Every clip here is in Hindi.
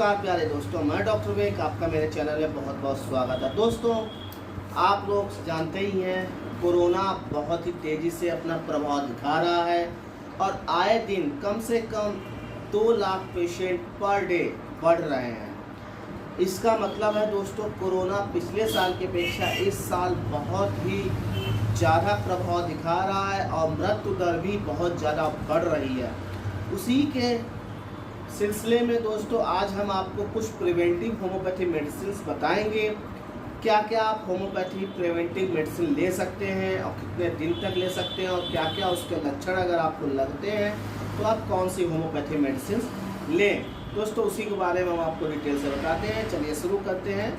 नमस्कार प्यारे दोस्तों, मैं डॉक्टर विवेक, आपका मेरे चैनल में बहुत बहुत स्वागत है। दोस्तों, आप लोग जानते ही हैं कोरोना बहुत ही तेज़ी से अपना प्रभाव दिखा रहा है और आए दिन कम से कम 2 लाख पेशेंट पर डे बढ़ रहे हैं। इसका मतलब है दोस्तों, कोरोना पिछले साल की अपेक्षा इस साल बहुत ही ज़्यादा प्रभाव दिखा रहा है और मृत्यु दर भी बहुत ज़्यादा बढ़ रही है। उसी के सिलसिले में दोस्तों आज हम आपको कुछ प्रिवेंटिव होम्योपैथी मेडिसिन बताएंगे। क्या क्या आप होम्योपैथी प्रिवेंटिव मेडिसिन ले सकते हैं और कितने दिन तक ले सकते हैं और क्या क्या उसके लक्षण अगर आपको लगते हैं तो आप कौन सी होम्योपैथी मेडिसिन लें। दोस्तों उसी के बारे में हम आपको डिटेल से बताते हैं। चलिए शुरू करते हैं।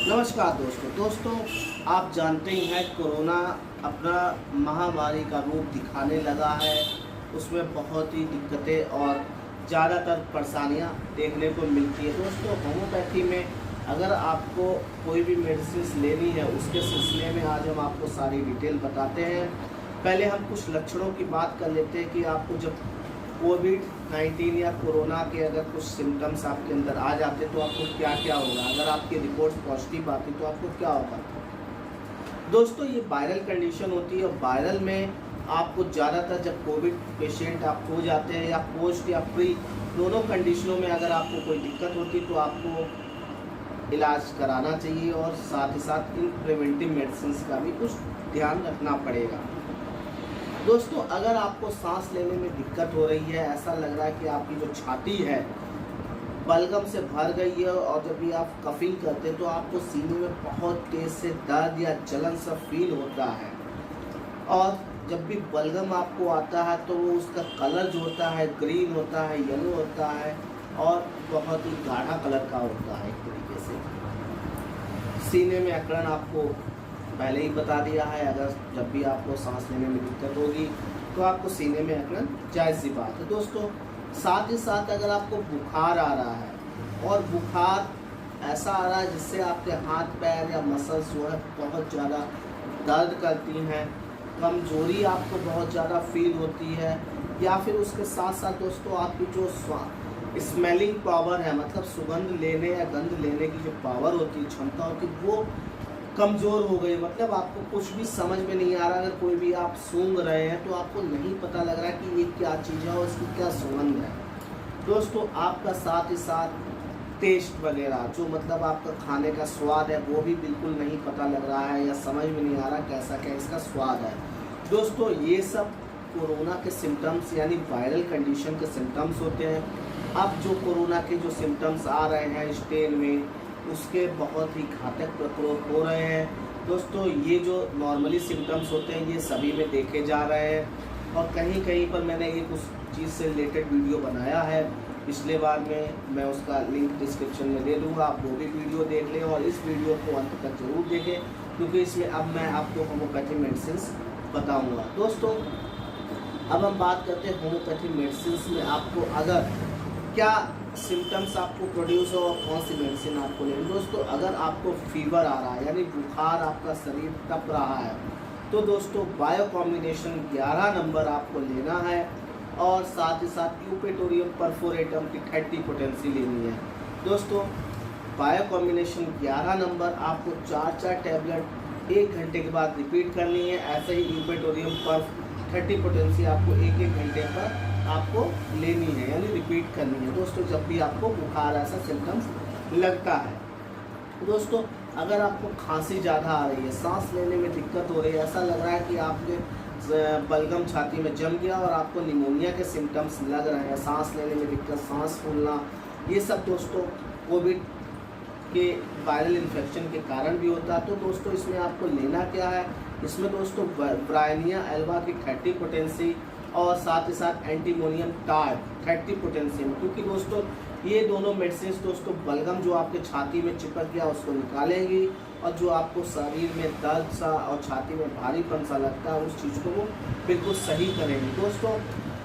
नमस्कार दोस्तों, आप जानते ही हैं कोरोना अपना महामारी का रूप दिखाने लगा है। उसमें बहुत ही दिक्कतें और ज़्यादातर परेशानियां देखने को मिलती है। दोस्तों होम्योपैथी में अगर आपको कोई भी मेडिसिन लेनी है उसके सिलसिले में आज हम आपको सारी डिटेल बताते हैं। पहले हम कुछ लक्षणों की बात कर लेते हैं कि आपको जब कोविड-19 या कोरोना के अगर कुछ सिम्टम्स आपके अंदर आ जाते तो आपको क्या क्या होगा। अगर आपकी रिपोर्ट्स पॉजिटिव आती तो आपको क्या होगा। दोस्तों ये वायरल कंडीशन होती है और वायरल में आपको ज़्यादातर जब कोविड पेशेंट आप हो जाते हैं या पोस्ट या प्री दोनों कंडीशनों में अगर आपको कोई दिक्कत होती तो आपको इलाज कराना चाहिए और साथ ही साथ इन प्रिवेंटिव मेडिसिन का भी कुछ ध्यान रखना पड़ेगा। दोस्तों अगर आपको सांस लेने में दिक्कत हो रही है, ऐसा लग रहा है कि आपकी जो छाती है बलगम से भर गई है और जब भी आप कफिंग करते हैं तो आपको सीने में बहुत तेज़ से दर्द या जलन सा फील होता है और जब भी बलगम आपको आता है तो वो उसका कलर जो होता है ग्रीन होता है, येलो होता है और बहुत ही गाढ़ा कलर का होता है। एक तरीके से सीने में अकड़न आपको पहले ही बता दिया है। अगर जब भी आपको सांस लेने में दिक्कत होगी तो आपको सीने में अकड़न जायज़ सी बात है। दोस्तों साथ ही साथ अगर आपको बुखार आ रहा है और बुखार ऐसा आ रहा है जिससे आपके हाथ पैर या मसल्स जो है बहुत ज़्यादा दर्द करती हैं, कमजोरी आपको बहुत ज़्यादा फील होती है या फिर उसके साथ साथ दोस्तों आपकी जो स्मेलिंग पावर है, मतलब सुगंध लेने या गंध लेने की जो पावर होती है, क्षमता होती है, वो कमज़ोर हो गई। मतलब आपको कुछ भी समझ में नहीं आ रहा। अगर कोई भी आप सूंघ रहे हैं तो आपको नहीं पता लग रहा कि ये क्या चीज़ है और इसकी क्या सुगंध है। दोस्तों आपका साथ ही साथ टेस्ट वगैरह जो मतलब आपका खाने का स्वाद है वो भी बिल्कुल नहीं पता लग रहा है या समझ में नहीं आ रहा कैसा क्या इसका स्वाद है। दोस्तों ये सब कोरोना के सिम्टम्स यानी वायरल कंडीशन के सिम्टम्स होते हैं। अब जो कोरोना के जो सिम्टम्स आ रहे हैं स्टेन में उसके बहुत ही घातक प्रकोप हो रहे हैं। दोस्तों ये जो नॉर्मली सिम्टम्स होते हैं ये सभी में देखे जा रहे हैं और कहीं कहीं पर मैंने एक उस चीज़ से रिलेटेड वीडियो बनाया है पिछले बार में, मैं उसका लिंक डिस्क्रिप्शन में दे दूँगा, आप वो भी वीडियो देख लें और इस वीडियो को अंत तक जरूर देखें क्योंकि इसमें अब मैं आपको होम्योपैथी मेडिसिन बताऊँगा। दोस्तों अब हम बात करते हैं होम्योपैथी मेडिसिन में आपको अगर क्या सिम्टम्स आपको प्रोड्यूस हो और कौन सी मेडिसिन आपको लेनी। दोस्तों अगर आपको फीवर आ रहा है यानी बुखार आपका शरीर तप रहा है तो दोस्तों बायो कॉम्बिनेशन 11 नंबर आपको लेना है और साथ ही साथ यूपेटोरियम परफोरेटम की 30 पोटेंसी लेनी है। दोस्तों बायो कॉम्बिनेशन 11 नंबर आपको 4 टैबलेट 1 घंटे के बाद रिपीट करनी है। ऐसे ही यूपेटोरियम पर 30 पोटेंसी आपको 1 घंटे पर आपको लेनी है यानी रिपीट करनी है। दोस्तों जब भी आपको बुखार ऐसा सिम्टम्स लगता है। दोस्तों अगर आपको खांसी ज़्यादा आ रही है, सांस लेने में दिक्कत हो रही है, ऐसा लग रहा है कि आपके बलगम छाती में जम गया और आपको निमोनिया के सिम्टम्स लग रहे हैं, सांस लेने में दिक्कत, सांस फूलना, ये सब दोस्तों कोविड के वायरल इन्फेक्शन के कारण भी होता है। तो दोस्तों इसमें आपको लेना क्या है, इसमें दोस्तों ब्रायनिया एल्बा की 30 पोटेंसी और साथ ही साथ एंटीमोनियम टार्ट 30 पोटेंसी में, क्योंकि दोस्तों ये दोनों मेडिसिन दोस्तों बलगम जो आपके छाती में चिपक गया उसको निकालेंगी और जो आपको शरीर में दर्द सा और छाती में भारीपन सा लगता है उस चीज़ को वो बिल्कुल सही करेंगी। दोस्तों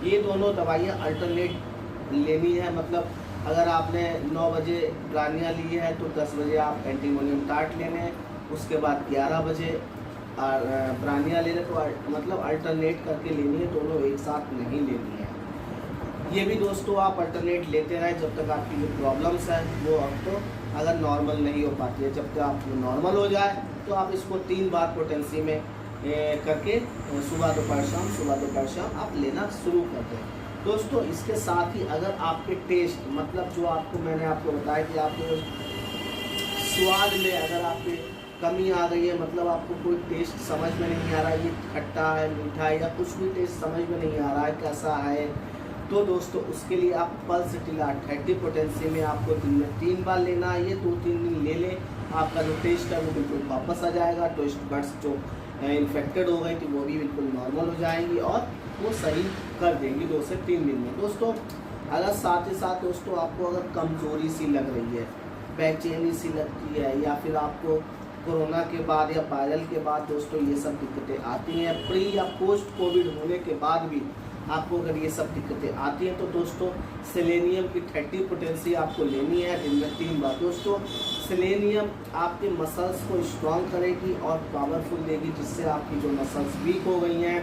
ये दोनों दवाइयाँ अल्टरनेट लेनी है। मतलब अगर आपने 9 बजे ब्रानिया ली है तो 10 बजे आप एंटीमोनियम टार्ट लेने हैं, उसके बाद 11 बजे ब्रानिया ले रहे तो मतलब अल्टरनेट करके लेनी है, दोनों एक साथ नहीं लेनी है। ये भी दोस्तों आप अल्टरनेट लेते रहें जब तक आपकी जो प्रॉब्लम्स है वो अब तो अगर नॉर्मल नहीं हो पाती है। जब तक आप नॉर्मल हो जाए तो आप इसको 3 बार पोटेंसी में करके सुबह दोपहर शाम आप लेना शुरू कर दें। दोस्तों इसके साथ ही अगर आपके टेस्ट मतलब जो आपको मैंने आपको बताया कि आपको स्वाद में अगर आपके कमी आ गई है, मतलब आपको कोई टेस्ट समझ में नहीं आ रहा है, ये खट्टा है मीठा है या कुछ भी टेस्ट समझ में नहीं आ रहा है कैसा है, तो दोस्तों उसके लिए आप पल्स टिला 30 पोटेंसी में आपको दिन में 3 बार लेना है। ये 2-3 दिन ले लें, आपका जो टेस्ट है वो बिल्कुल वापस आ जाएगा। टेस्ट बड्स जो इन्फेक्टेड हो गई थी वो भी बिल्कुल नॉर्मल हो जाएंगी और वो सही कर देंगी 2 से 3 दिन में। दोस्तों अगर साथ ही साथ दोस्तों आपको अगर कमज़ोरी सी लग रही है, बेचैनी सी लगती है, या फिर आपको कोरोना के बाद या वायरल के बाद दोस्तों ये सब दिक्कतें आती हैं, प्री या पोस्ट कोविड होने के बाद भी आपको अगर ये सब दिक्कतें आती हैं, तो दोस्तों सेलेनियम की 30 पोटेंसी आपको लेनी है दिन में 3 बार। दोस्तों सेलेनियम आपके मसल्स को स्ट्रॉन्ग करेगी और पावरफुल देगी, जिससे आपकी जो मसल्स वीक हो गई हैं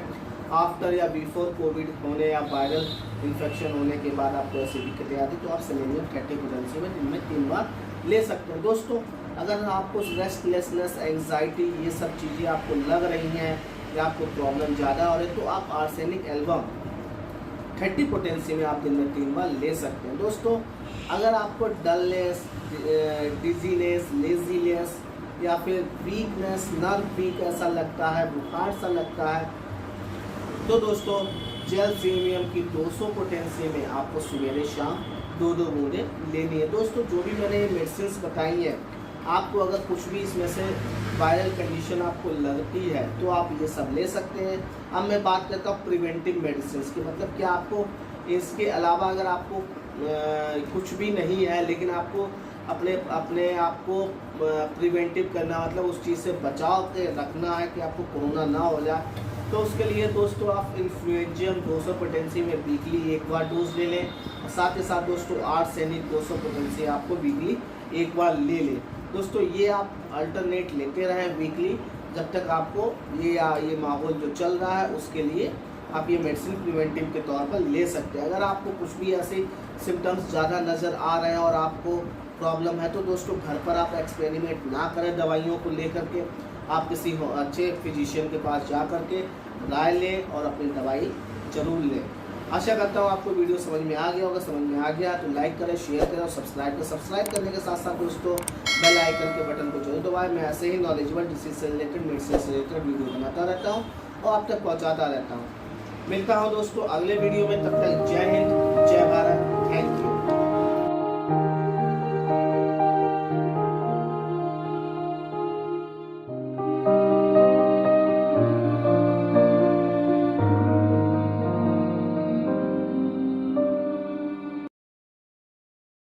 आफ्टर या बिफोर कोविड होने या वायरल इन्फेक्शन होने के बाद आपको ऐसी दिक्कतें आती, तो आप सेलेनियम 30 पोटेंसी में दिन में 3 बार ले सकते हैं। दोस्तों अगर आपको रेस्टलेसनेस, एंग्जाइटी ये सब चीज़ें आपको लग रही हैं या आपको प्रॉब्लम ज़्यादा हो रही है, तो आप आर्सेनिक एल्बम 30 पोटेंसी में आप दिन में 3 बार ले सकते हैं। दोस्तों अगर आपको डलनेस, डिजीनेस, लेजीनेस या फिर वीकनेस, नर्व वीक ऐसा लगता है, बुखार सा लगता है, तो दोस्तों जेल सीमियम की 200 पोटेंसी में आपको सवेरे शाम 2-2 बूंदें लेनी है। दोस्तों जो भी मैंने ये मेडिसिन बताई हैं, आपको अगर कुछ भी इसमें से वायरल कंडीशन आपको लगती है तो आप ये सब ले सकते हैं। अब मैं बात करता हूँ प्रिवेंटिव मेडिसिन की, मतलब कि आपको इसके अलावा अगर आपको कुछ भी नहीं है लेकिन आपको अपने आप को प्रिवेंटिव करना, मतलब उस चीज़ से बचाव के रखना है कि आपको कोरोना ना हो जाए, तो उसके लिए दोस्तों आप इन्फ्लुएंजियम 200 पोटेंसी में वीकली 1 बार डोज ले लें। साथ ही साथ दोस्तों आर्सेनिक 200 पोटेंसी आपको वीकली 1 बार ले लें। दोस्तों ये आप अल्टरनेट लेते रहें वीकली जब तक आपको ये माहौल जो चल रहा है उसके लिए आप ये मेडिसिन प्रिवेंटिव के तौर पर ले सकते हैं। अगर आपको कुछ भी ऐसे सिम्टम्स ज़्यादा नज़र आ रहे हैं और आपको प्रॉब्लम है, तो दोस्तों घर पर आप एक्सपेरिमेंट ना करें दवाइयों को लेकर के, आप किसी अच्छे फिजिशियन के पास जा कर के राय लें और अपनी दवाई जरूर लें। आशा करता हूँ आपको वीडियो समझ में आ गया होगा। समझ में आ गया तो लाइक करें, शेयर करें और सब्सक्राइब करें। सब्सक्राइब करने के साथ साथ दोस्तों बेल आइकन के बटन को जरूर दबाएं। मैं ऐसे ही नॉलेजेबल डिसीज से रिलेटेड, मेडिसिन से रिलेटेड वीडियो बनाता रहता हूँ और आप तक पहुँचाता रहता हूँ। मिलता हूँ दोस्तों अगले वीडियो में, तब तक जय हिंद, जय भारत।